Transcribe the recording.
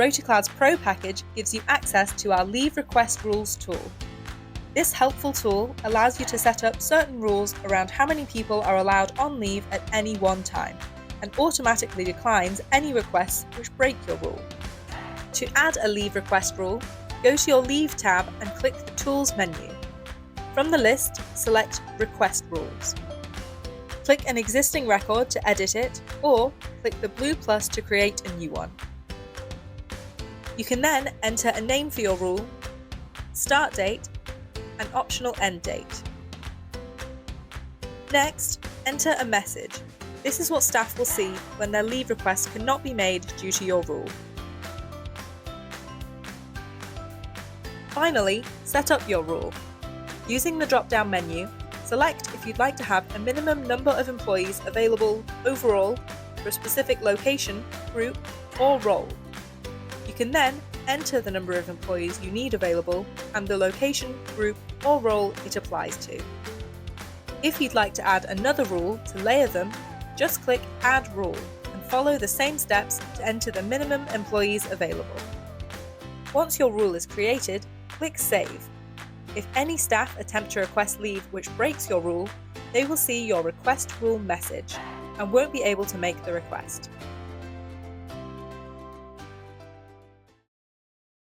RotaCloud's Pro package gives you access to our Leave Request Rules tool. This helpful tool allows you to set up certain rules around how many people are allowed on leave at any one time, and automatically declines any requests which break your rule. To add a leave request rule, go to your Leave tab and click the Tools menu. From the list, select Request Rules. Click an existing record to edit it, or click the blue plus to create a new one. You can then enter a name for your rule, start date, and optional end date. Next, enter a message. This is what staff will see when their leave request cannot be made due to your rule. Finally, set up your rule. Using the drop-down menu, select if you'd like to have a minimum number of employees available overall for a specific location, group, or role. You can then enter the number of employees you need available and the location, group, or role it applies to. If you'd like to add another rule to layer them, just click Add Rule and follow the same steps to enter the minimum employees available. Once your rule is created, click Save. If any staff attempt to request leave which breaks your rule, they will see your request rule message and won't be able to make the request.